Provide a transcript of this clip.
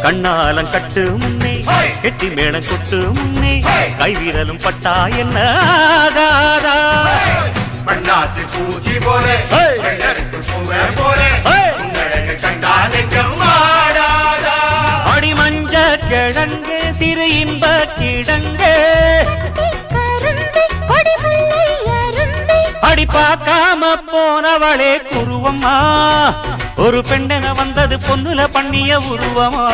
கண்ணாலம் கட்டு முன்னே கெட்டி மேளம் கொட்டு முன்னே கைவிரலும் பட்டா என்ன ஆகாதா பண்ணாத்து பூச்சி போலே போலே கண்டா நெஞ்சம் ஆடாதா அடி மஞ்ச கிழங்கு சிறு இன்ப கிழங்கு அடி பார்க்காம போனவளே குருவம்மா ஒரு பெண்ணென வந்தது பொண்ணுல பண்ணிய உருவமா